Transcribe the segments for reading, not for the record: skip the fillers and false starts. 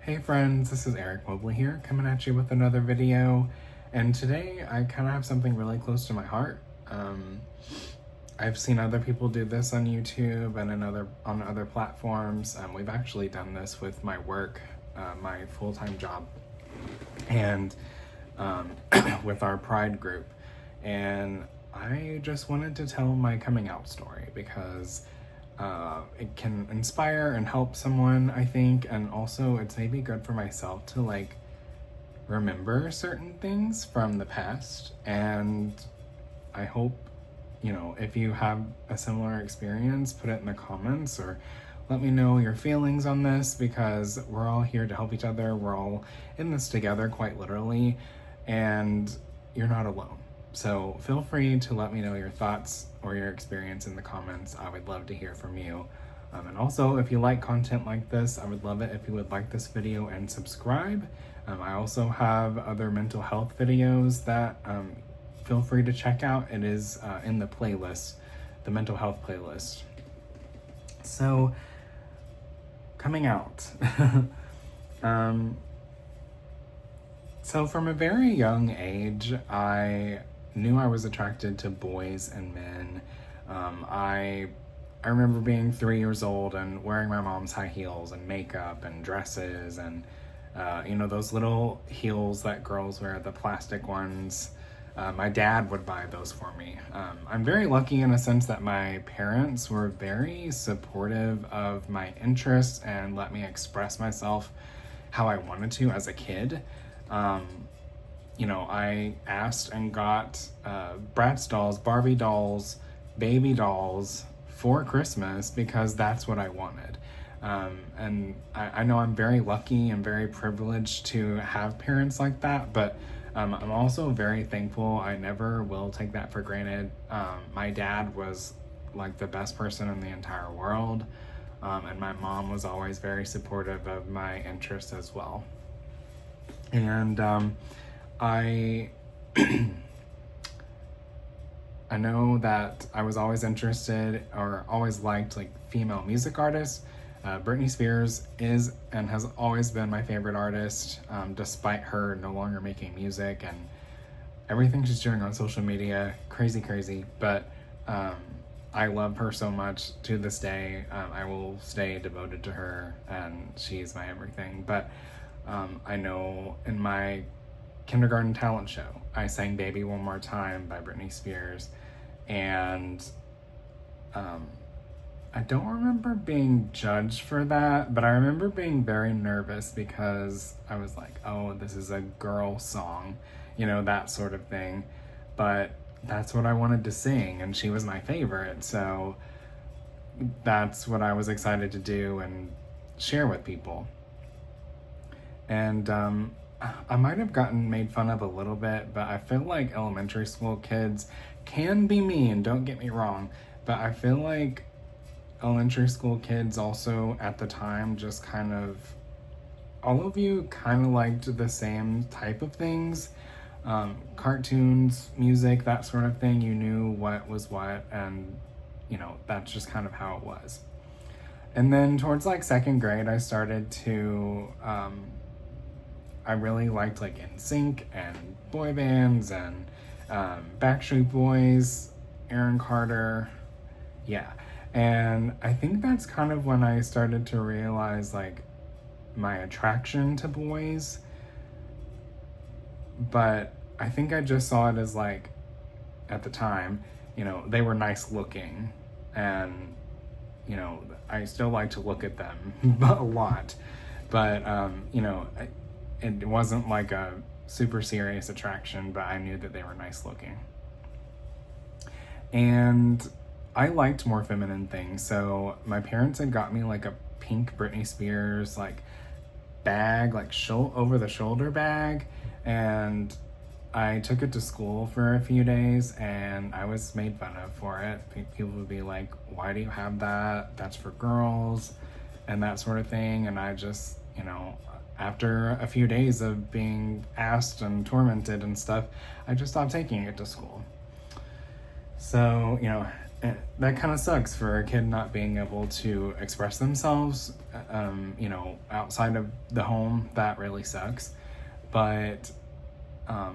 Hey friends, this is Mobley here, coming at you with another video. And today I kind of have something really close to my heart. I've seen other people do this on YouTube and on other platforms. We've actually done this with my work, my full-time job, and with our Pride group. And I just wanted to tell my coming out story because it can inspire and help someone, I think, and also it's maybe good for myself to remember certain things from the past. And I hope, if you have a similar experience, put it in the comments or let me know your feelings on this, because we're all here to help each other. We're all in this together, quite literally, and you're not alone. So feel free to let me know your thoughts or your experience in the comments. I would love to hear from you. And also, if you like content like this, I would love it if you would like this video and subscribe. I also have other mental health videos that feel free to check out. It is in the playlist, the mental health playlist. So, coming out. So from a very young age, I knew I was attracted to boys and men. I remember being 3 years old and wearing my mom's high heels and makeup and dresses and those little heels that girls wear, the plastic ones. My dad would buy those for me. I'm very lucky in a sense that my parents were very supportive of my interests and let me express myself how I wanted to as a kid. I asked and got Bratz dolls, Barbie dolls, baby dolls for Christmas because that's what I wanted. And I know I'm very lucky and very privileged to have parents like that, but I'm also very thankful. I never will take that for granted. My dad was like the best person in the entire world, and my mom was always very supportive of my interests as well. And I know that I was always interested or always liked female music artists. Britney Spears is and has always been my favorite artist, despite her no longer making music and everything she's doing on social media. Crazy. But I love her so much to this day. I will stay devoted to her, and she's my everything. But I know in my kindergarten talent show, I sang Baby One More Time by Britney Spears, and I don't remember being judged for that, but I remember being very nervous because I was like, oh, this is a girl song, that sort of thing. But that's what I wanted to sing, and she was my favorite, so that's what I was excited to do and share with people. And I might have gotten made fun of a little bit, but I feel like elementary school kids can be mean, don't get me wrong, but I feel like elementary school kids also at the time just all of you kind of liked the same type of things. Cartoons, music, that sort of thing. You knew what was what, and that's just kind of how it was. And then towards second grade, I started to I really liked NSYNC and boy bands and Backstreet Boys, Aaron Carter, yeah. And I think that's kind of when I started to realize my attraction to boys. But I think I just saw it as at the time, they were nice looking, and I still like to look at them a lot, but it wasn't a super serious attraction, but I knew that they were nice looking. And I liked more feminine things, so my parents had got me a pink Britney Spears bag, over the shoulder bag, and I took it to school for a few days, and I was made fun of for it. People would be like, why do you have that? That's for girls, and that sort of thing. And I just, after a few days of being asked and tormented and stuff, I just stopped taking it to school. So, that kind of sucks for a kid not being able to express themselves, outside of the home. That really sucks. But I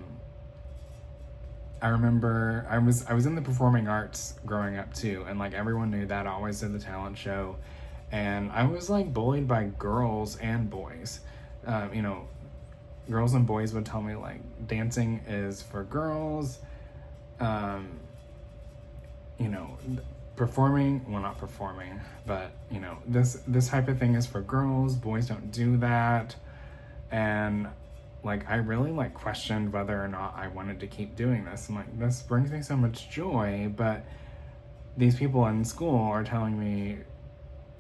remember I was in the performing arts growing up too, and like everyone knew that. I always did the talent show, and I was like bullied by girls and boys. Girls and boys would tell me like dancing is for girls. Performing, well, not performing, but this type of thing is for girls. Boys don't do that. And like I really like questioned whether or not I wanted to keep doing this. I'm like, this brings me so much joy, but these people in school are telling me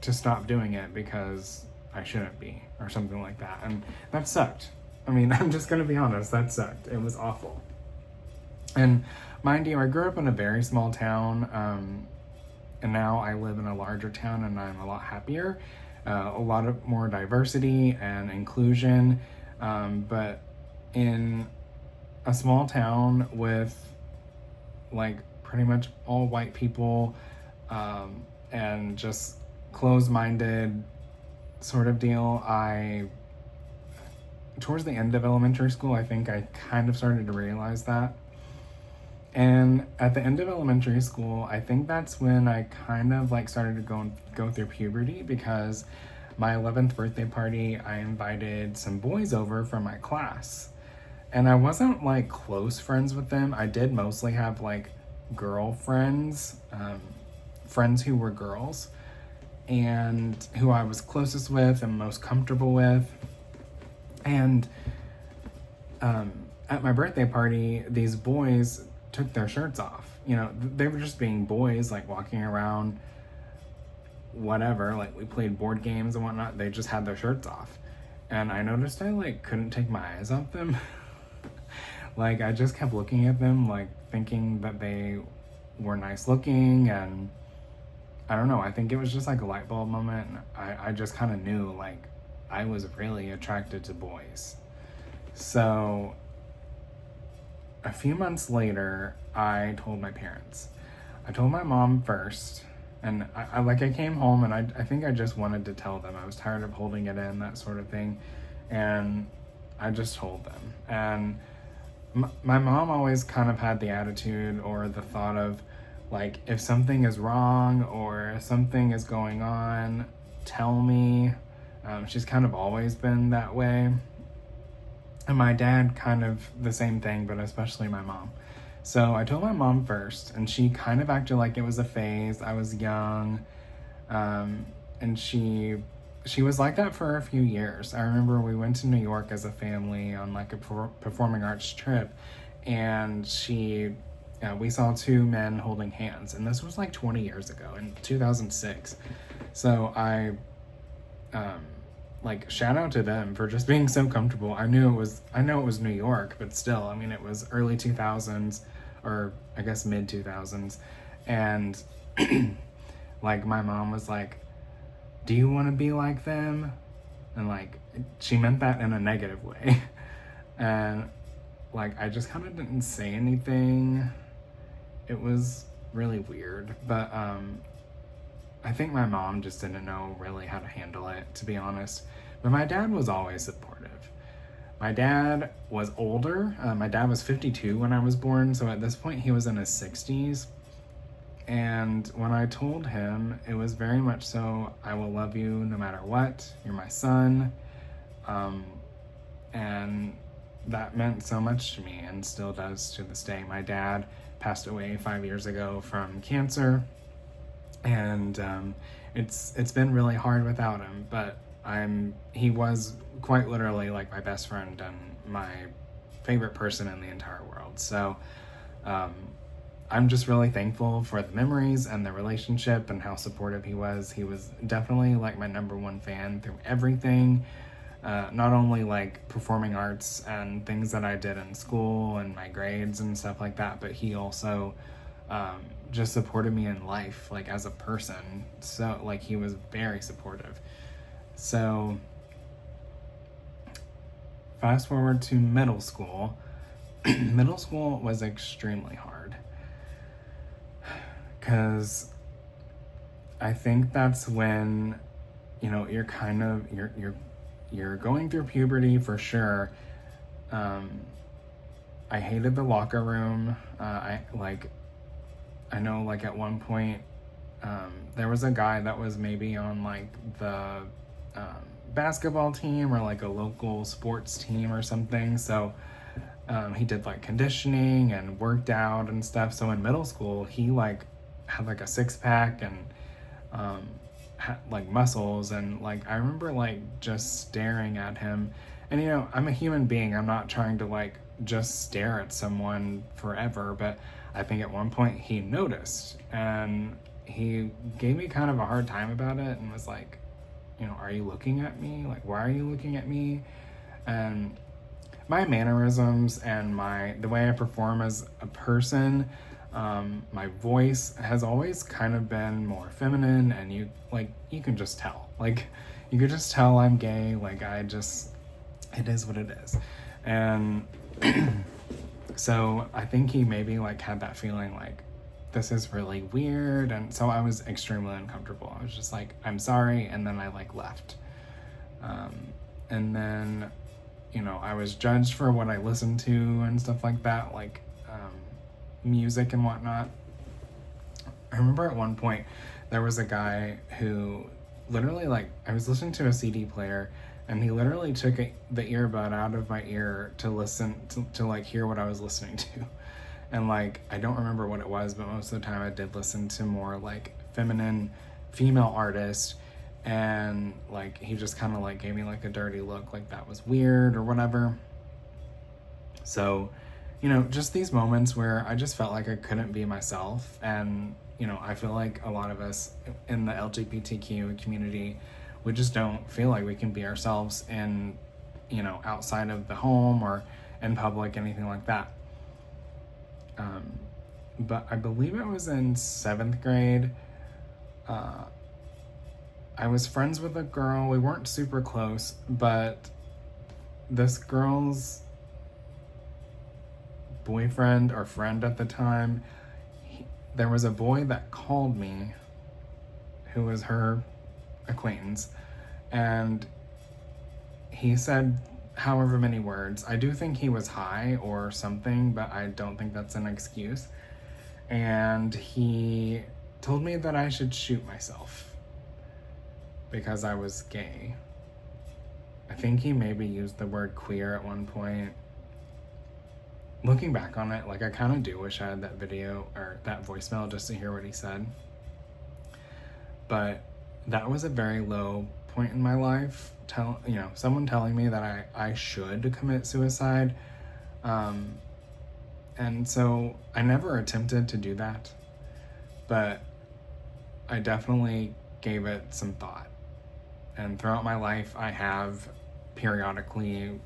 to stop doing it because I shouldn't be, or something like that. And that sucked. I mean, I'm just gonna be honest, that sucked. It was awful. And mind you, I grew up in a very small town, and now I live in a larger town, and I'm a lot happier. A lot of more diversity and inclusion. But in a small town with like pretty much all white people, and just closed-minded sort of deal, towards the end of elementary school, I think I kind of started to realize that. And at the end of elementary school, I think that's when I kind of like started to go through puberty, because my 11th birthday party, I invited some boys over from my class. And I wasn't like close friends with them. I did mostly have like girlfriends, friends who were girls, and who I was closest with and most comfortable with. And at my birthday party, these boys took their shirts off. They were just being boys, like walking around, whatever, like we played board games and whatnot. They just had their shirts off, and I noticed I like couldn't take my eyes off them. Like I just kept looking at them, like thinking that they were nice looking, and I don't know, I think it was just like a light bulb moment. I just kind of knew like I was really attracted to boys. So a few months later, I told my parents. I told my mom first, and I came home, and I think I just wanted to tell them. I was tired of holding it in, that sort of thing, and I just told them. And my mom always kind of had the attitude or the thought of, like, if something is wrong or something is going on, tell me. She's kind of always been that way. And my dad, kind of the same thing, but especially my mom. So I told my mom first, and she kind of acted like it was a phase. I was young, and she was like that for a few years. I remember we went to New York as a family on like a performing arts trip, and we saw two men holding hands, and this was like 20 years ago in 2006. So I like shout out to them for just being so comfortable. I know it was New York, but still, I mean, it was early 2000s, or I guess mid 2000s. And like my mom was like, do you want to be like them? And like, she meant that in a negative way. And like, I just kind of didn't say anything. It was really weird, but I think my mom just didn't know really how to handle it, to be honest. But my dad was always supportive. My dad was older. My dad was 52 when I was born, so at this point he was in his 60s. And when I told him, it was very much so, I will love you no matter what. You're my son. And that meant so much to me, and still does to this day. My dad passed away 5 years ago from cancer. And it's been really hard without him, but he was quite literally like my best friend and my favorite person in the entire world. So I'm just really thankful for the memories and the relationship and how supportive he was. He was definitely like my number one fan through everything, not only like performing arts and things that I did in school and my grades and stuff like that, but he also just supported me in life, like as a person. So like he was very supportive. So fast forward to middle school. Middle school was extremely hard because I think that's when, you know, you're kind of, you're going through puberty for sure. I hated the locker room. I know like at one point, there was a guy that was maybe on like the basketball team or like a local sports team or something. So he did like conditioning and worked out and stuff. So in middle school, he like had like a 6-pack and had like muscles, and like I remember like just staring at him. And you know, I'm a human being. I'm not trying to like just stare at someone forever, but I think at one point he noticed and he gave me kind of a hard time about it and was like, you know, are you looking at me? Like, why are you looking at me? And my mannerisms and the way I perform as a person, my voice has always kind of been more feminine, and you can just tell. Like, you could just tell I'm gay. Like, it is what it is. And so I think he maybe like had that feeling like, this is really weird. And so I was extremely uncomfortable. I was just like, I'm sorry. And then I like left. And then, you know, I was judged for what I listened to and stuff like that, like music and whatnot. I remember at one point there was a guy who literally, like, I was listening to a CD player and he literally took the earbud out of my ear to listen to like hear what I was listening to. And like, I don't remember what it was, but most of the time I did listen to more like feminine female artists. And like, he just kind of like gave me like a dirty look, like that was weird or whatever. So, you know, just these moments where I just felt like I couldn't be myself. And, you know, I feel like a lot of us in the LGBTQ community, we just don't feel like we can be ourselves in, you know, outside of the home or in public, anything like that. But I believe it was in 7th grade. I was friends with a girl. We weren't super close, but this girl's boyfriend or friend at the time, there was a boy that called me who was her acquaintance, and he said however many words. I do think he was high or something, but I don't think that's an excuse. And he told me that I should shoot myself because I was gay. I think he maybe used the word queer at one point. Looking back on it, like, I kind of do wish I had that video or that voicemail just to hear what he said. But that was a very low point in my life. Someone telling me that I should commit suicide. And so I never attempted to do that, but I definitely gave it some thought. And throughout my life, I have periodically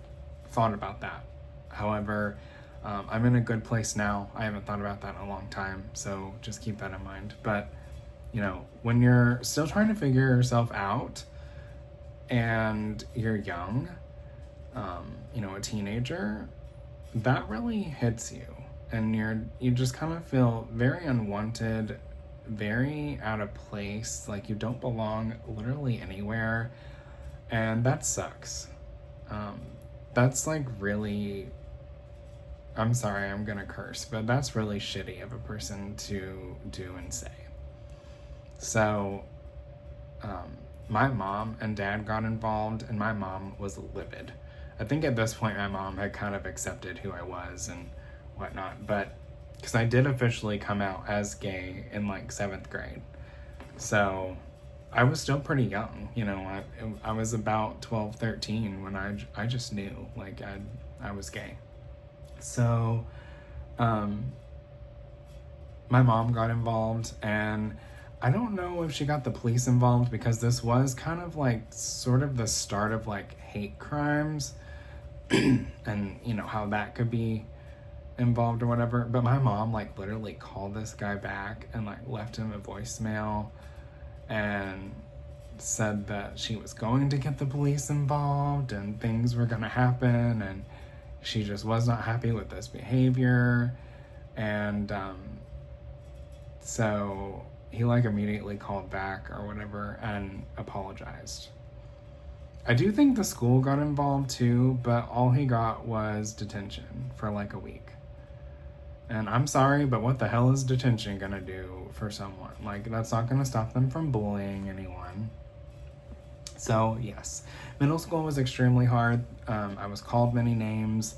thought about that. However, I'm in a good place now. I haven't thought about that in a long time, so just keep that in mind. But, you know, when you're still trying to figure yourself out and you're young, you know, a teenager, that really hits you. And you just kind of feel very unwanted, very out of place, like you don't belong literally anywhere. And that sucks. That's like really, I'm sorry, I'm gonna curse, but that's really shitty of a person to do and say. So, my mom and dad got involved, and my mom was livid. I think at this point my mom had kind of accepted who I was and whatnot, but because I did officially come out as gay in like 7th grade. So I was still pretty young, you know, I was about 12, 13 when I just knew, like, I was gay. So, my mom got involved, and I don't know if she got the police involved because this was kind of like sort of the start of like hate crimes and, you know, how that could be involved or whatever. But my mom like literally called this guy back and like left him a voicemail and said that she was going to get the police involved and things were gonna happen, and she just was not happy with this behavior. And So he like immediately called back or whatever and apologized. I do think the school got involved too, but all he got was detention for like a week. And I'm sorry, but what the hell is detention gonna do for someone? Like, that's not gonna stop them from bullying anyone. So, yes, middle school was extremely hard. I was called many names,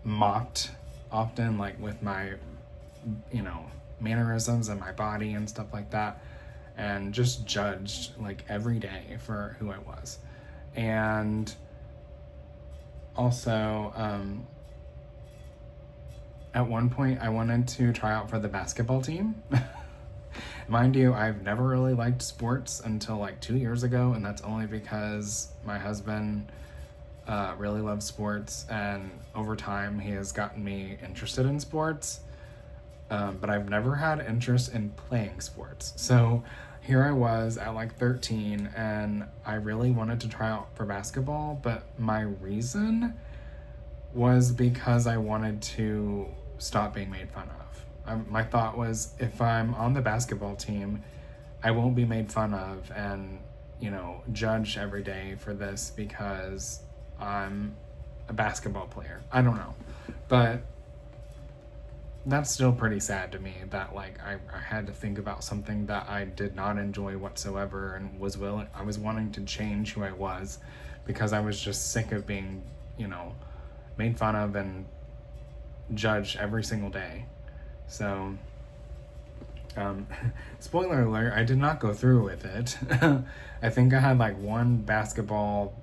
mocked often, like with my, mannerisms and my body and stuff like that, and just judged like every day for who I was. And also, at one point, I wanted to try out for the basketball team. Mind you, I've never really liked sports until like 2 years ago, and that's only because my husband really loves sports, and over time he has gotten me interested in sports, but I've never had interest in playing sports. So here I was at like 13, and I really wanted to try out for basketball, but my reason was because I wanted to stop being made fun of. My thought was, if I'm on the basketball team, I won't be made fun of and, judged every day for this because I'm a basketball player. I don't know. But that's still pretty sad to me that like I had to think about something that I did not enjoy whatsoever and I was wanting to change who I was because I was just sick of being, made fun of and judged every single day. So, spoiler alert, I did not go through with it. I think I had like one basketball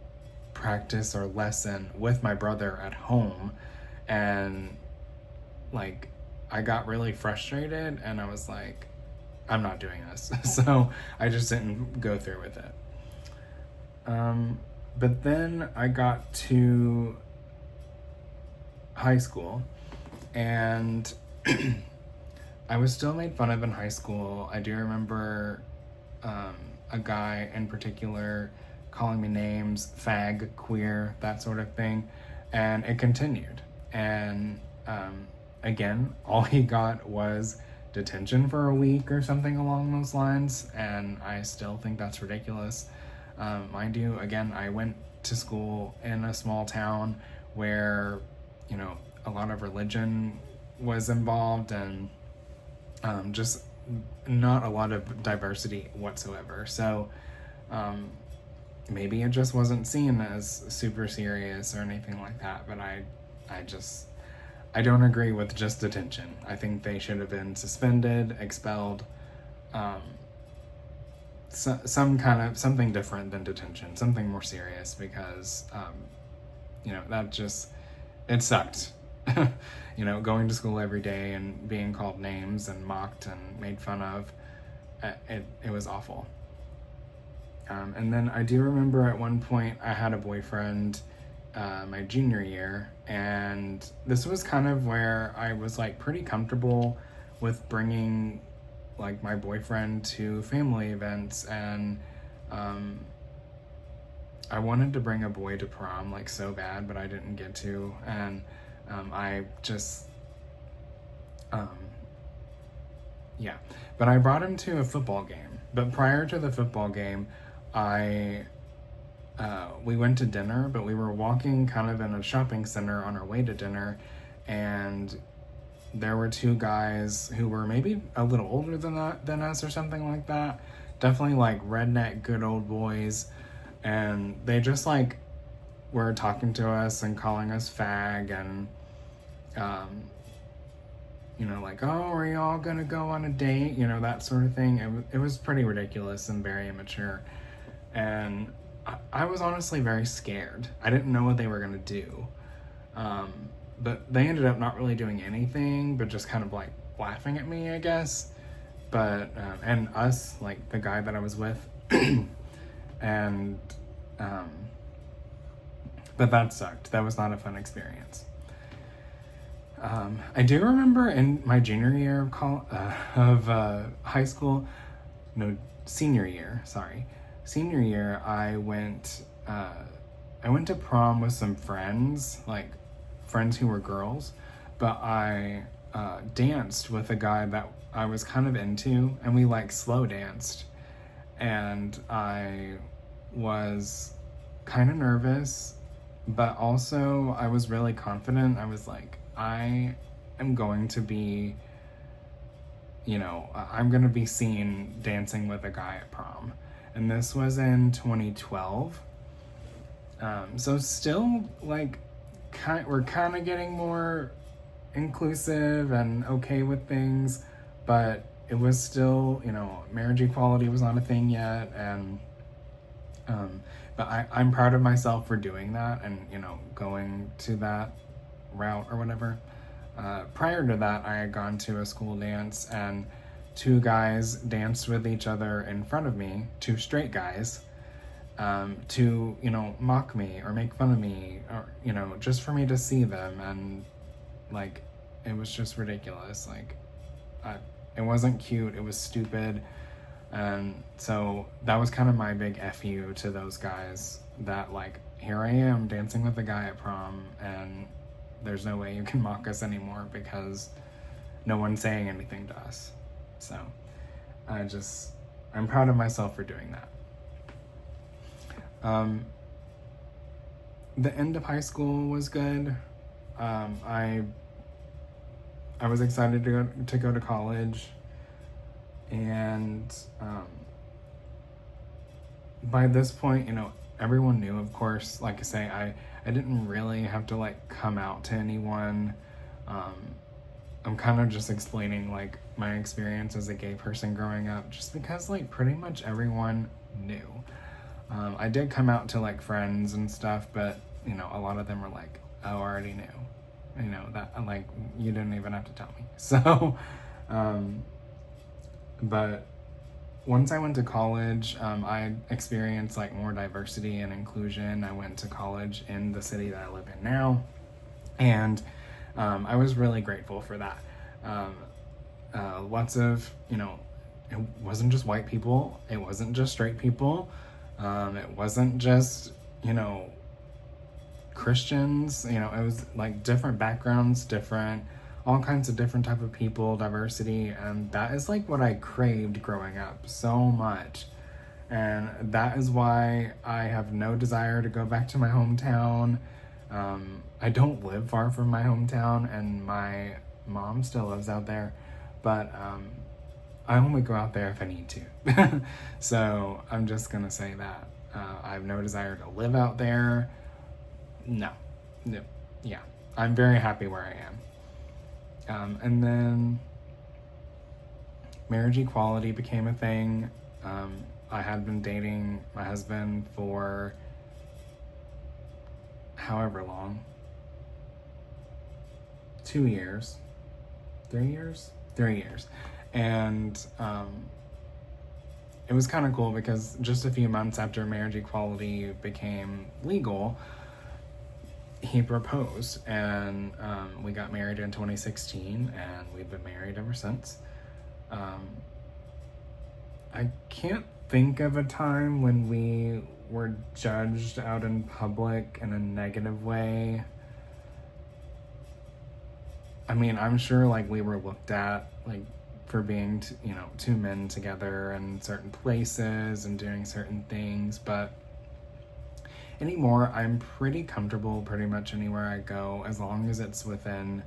practice or lesson with my brother at home, and like I got really frustrated and I was like, I'm not doing this. So I just didn't go through with it. But then I got to high school, and I was still made fun of in high school. I do remember a guy in particular calling me names, fag, queer, that sort of thing, and it continued. And again, all he got was detention for a week or something along those lines, and I still think that's ridiculous. Mind you, again, I went to school in a small town where, a lot of religion was involved, and just not a lot of diversity whatsoever. So maybe it just wasn't seen as super serious or anything like that, but I don't agree with just detention. I think they should have been suspended, expelled, something different than detention, something more serious, because it sucked. Going to school every day and being called names and mocked and made fun of, it was awful. And then I do remember at one point I had a boyfriend my junior year, and this was kind of where I was like pretty comfortable with bringing like my boyfriend to family events, and I wanted to bring a boy to prom like so bad, but I didn't get to, and but I brought him to a football game. But prior to the football game, we went to dinner, but we were walking kind of in a shopping center on our way to dinner, and there were two guys who were maybe a little older than us or something like that. Definitely like redneck good old boys, and they just like were talking to us and calling us fag, and like, oh, are y'all gonna go on a date, that sort of thing. It was pretty ridiculous and very immature, and I was honestly very scared. I didn't know what they were gonna do, but they ended up not really doing anything, but just kind of like laughing at me, I guess. But and us, like the guy that I was with, and but that sucked. That was not a fun experience. I do remember in my junior year of high school, senior year, I went to prom with some friends, like friends who were girls, but I danced with a guy that I was kind of into, and we like slow danced. And I was kind of nervous, but also I was really confident. I was like, I am going to be, I'm going to be seen dancing with a guy at prom. And this was in 2012. So still, like, we're kind of getting more inclusive and okay with things, but it was still, marriage equality was not a thing yet. And but I'm proud of myself for doing that and, going to that route or whatever. Prior to that, I had gone to a school dance, and two guys danced with each other in front of me, two straight guys, to, mock me or make fun of me, or, just for me to see them. And, like, it was just ridiculous. Like, it wasn't cute, it was stupid. And so that was kind of my big FU to those guys, that, like, here I am dancing with a guy at prom, and there's no way you can mock us anymore because no one's saying anything to us. So I'm proud of myself for doing that. The end of high school was good. I was excited to go to college, and by this point, everyone knew, of course. Like I say, I didn't really have to, like, come out to anyone. I'm kind of just explaining, like, my experience as a gay person growing up, just because, like, pretty much everyone knew. I did come out to, like, friends and stuff, but, a lot of them were like, oh, I already knew. That, like, you didn't even have to tell me. So, but once I went to college, I experienced, like, more diversity and inclusion. I went to college in the city that I live in now, and I was really grateful for that. Lots of, it wasn't just white people, it wasn't just straight people, it wasn't just, Christians, it was, like, different backgrounds, all kinds of different type of people, diversity, and that is, like, what I craved growing up so much. And that is why I have no desire to go back to my hometown. I don't live far from my hometown, and my mom still lives out there, but I only go out there if I need to. So I'm just gonna say that. I have no desire to live out there. No. Yeah, I'm very happy where I am. And then marriage equality became a thing. I had been dating my husband for however long, 2 years, 3 years, 3 years. And it was kind of cool because just a few months after marriage equality became legal, he proposed, and we got married in 2016, and we've been married ever since. I can't think of a time when we were judged out in public in a negative way. I mean, I'm sure, like, we were looked at, like, for being, two men together in certain places and doing certain things, but anymore, I'm pretty comfortable pretty much anywhere I go, as long as it's within,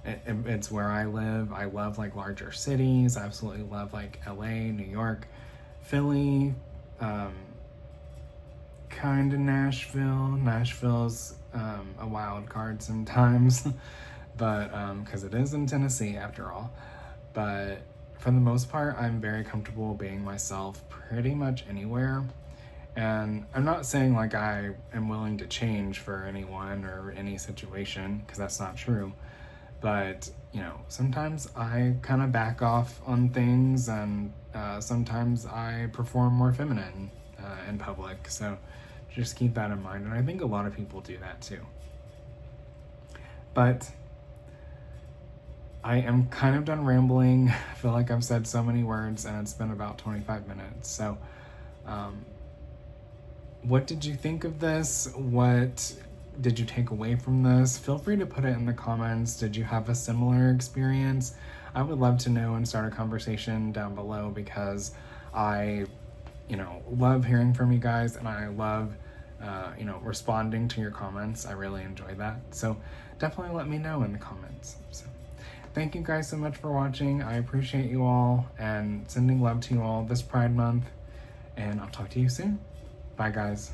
it's where I live. I love, like, larger cities. I absolutely love, like, LA, New York, Philly, kind of Nashville. Nashville's a wild card sometimes, but because it is in Tennessee after all. But for the most part, I'm very comfortable being myself pretty much anywhere. And I'm not saying, like, I am willing to change for anyone or any situation, because that's not true. But, sometimes I kind of back off on things, and sometimes I perform more feminine in public. So just keep that in mind. And I think a lot of people do that too. But I am kind of done rambling. I feel like I've said so many words, and it's been about 25 minutes. So, what did you think of this? What did you take away from this? Feel free to put it in the comments. Did you have a similar experience? I would love to know and start a conversation down below, because I, love hearing from you guys, and I love, responding to your comments. I really enjoy that. So definitely let me know in the comments. So thank you guys so much for watching. I appreciate you all, and sending love to you all this Pride Month, and I'll talk to you soon. Bye, guys.